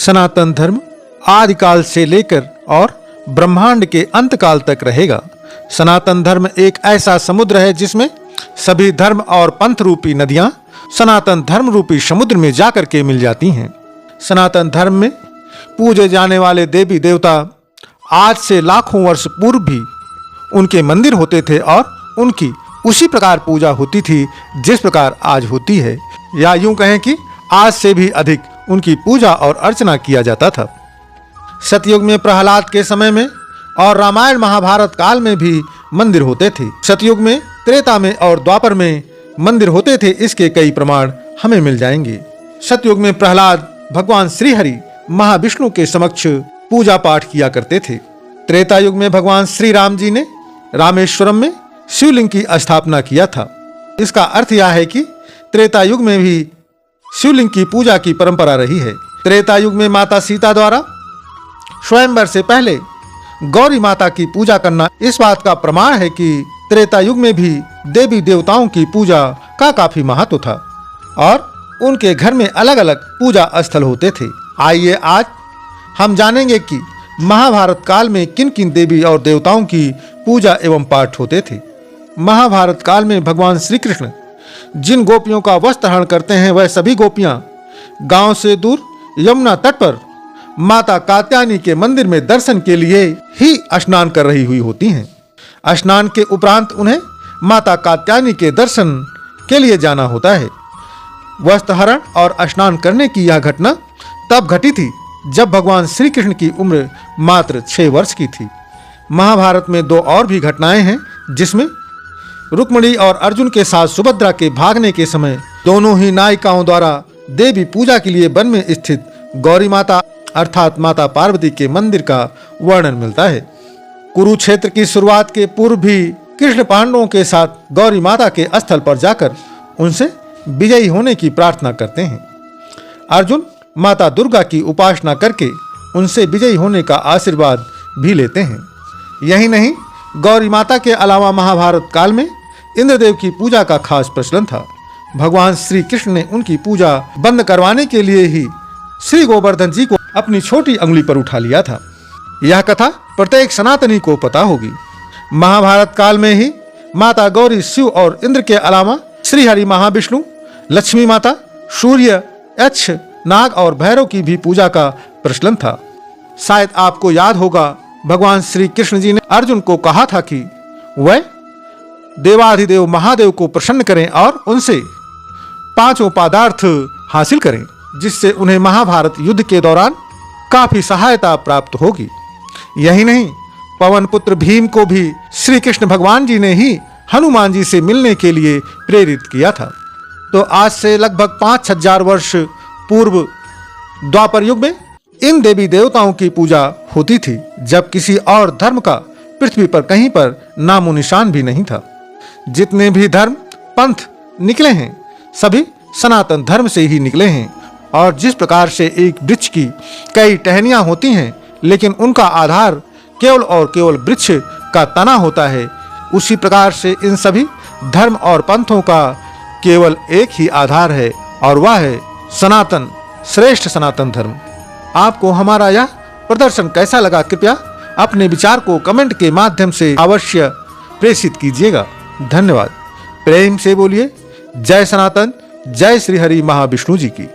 सनातन धर्म आदिकाल से लेकर और ब्रह्मांड के अंतकाल तक रहेगा। सनातन धर्म एक ऐसा समुद्र है जिसमें सभी धर्म और पंथ रूपी नदियां सनातन धर्म रूपी समुद्र में जाकर के मिल जाती हैं। सनातन धर्म में पूजे जाने वाले देवी देवता आज से लाखों वर्ष पूर्व भी उनके मंदिर होते थे और उनकी उसी प्रकार पूजा होती थी जिस प्रकार आज होती है, या यूं कहें कि आज से भी अधिक उनकी पूजा और अर्चना किया जाता था। सतयुग में प्रहलाद के समय में और रामायण महाभारत काल में भी मंदिर होते थे। सतयुग में, त्रेता में और द्वापर में मंदिर होते थे, इसके कई प्रमाण हमें मिल जाएंगे। सतयुग में प्रहलाद भगवान श्री हरि महाविष्णु के समक्ष पूजा पाठ किया करते थे। त्रेता युग में भगवान श्री राम जी ने रामेश्वरम में शिवलिंग की स्थापना किया था। इसका अर्थ यह है कि त्रेता युग में भी शिवलिंग की पूजा की परंपरा रही है। त्रेता युग में माता सीता द्वारा स्वयंवर से पहले गौरी माता की पूजा करना इस बात का प्रमाण है कि त्रेता युग में भी देवी देवताओं की पूजा का काफी महत्व था और उनके घर में अलग अलग पूजा स्थल होते थे। आइए आज हम जानेंगे कि महाभारत काल में किन किन देवी और देवताओं की पूजा एवं पाठ होते थे। महाभारत काल में भगवान श्री कृष्ण जिन गोपियों का वस्त्र हरण करते हैं वह सभी गोपियां गांव से दूर यमुना तट पर माता कात्यायनी के मंदिर में दर्शन के लिए ही स्नान कर रही हुई होती हैं। स्नान के उपरांत उन्हें माता कात्यायनी के दर्शन के लिए जाना होता है। वस्त्र हरण और स्नान करने की यह घटना तब घटी थी जब भगवान श्री कृष्ण की उम्र मात्र 6 वर्ष की थी। महाभारत में 2 और भी घटनाएं हैं जिसमें रुक्मिणी और अर्जुन के साथ सुभद्रा के भागने के समय दोनों ही नायिकाओं द्वारा देवी पूजा के लिए वन में स्थित गौरी माता अर्थात माता पार्वती के मंदिर का वर्णन मिलता है। कुरुक्षेत्र की शुरुआत के पूर्व भी कृष्ण पांडवों के साथ गौरी माता के स्थल पर जाकर उनसे विजयी होने की प्रार्थना करते हैं। अर्जुन माता दुर्गा की उपासना करके उनसे विजयी होने का आशीर्वाद भी लेते हैं। यही नहीं, गौरी माता के अलावा महाभारत काल में इंद्रदेव की पूजा का खास प्रचलन था। भगवान श्री कृष्ण ने उनकी पूजा बंद करवाने के लिए ही श्री गोवर्धन जी को अपनी छोटी अंगुली पर उठा लिया था। यह कथा प्रत्येक सनातनी को पता होगी। महाभारत काल में ही माता गौरी, शिव और इंद्र के अलावा श्री हरि, महाविष्णु, लक्ष्मी माता, सूर्य, यक्ष, नाग और भैरव की भी पूजा का प्रचलन था। शायद आपको याद होगा, भगवान श्री कृष्ण जी ने अर्जुन को कहा था कि वह देवाधिदेव महादेव को प्रसन्न करें और उनसे 5 पदार्थ हासिल करें जिससे उन्हें महाभारत युद्ध के दौरान काफी सहायता प्राप्त होगी। यही नहीं, पवन पुत्र भीम को भी श्री कृष्ण भगवान जी ने ही हनुमान जी से मिलने के लिए प्रेरित किया था। तो आज से लगभग 5,000 वर्ष पूर्व द्वापर युग में इन देवी देवताओं की पूजा होती थी जब किसी और धर्म का पृथ्वी पर कहीं पर नामो निशान भी नहीं था। जितने भी धर्म पंथ निकले हैं सभी सनातन धर्म से ही निकले हैं और जिस प्रकार से एक वृक्ष की कई टहनियां होती हैं लेकिन उनका आधार केवल और केवल वृक्ष का तना होता है, उसी प्रकार से इन सभी धर्म और पंथों का केवल एक ही आधार है और वह है सनातन, श्रेष्ठ सनातन धर्म। आपको हमारा यह प्रदर्शन कैसा लगा, कृपया अपने विचार को कमेंट के माध्यम से अवश्य प्रेषित कीजिएगा। धन्यवाद। प्रेम से बोलिए जय सनातन, जय श्री हरि महाविष्णु जी की।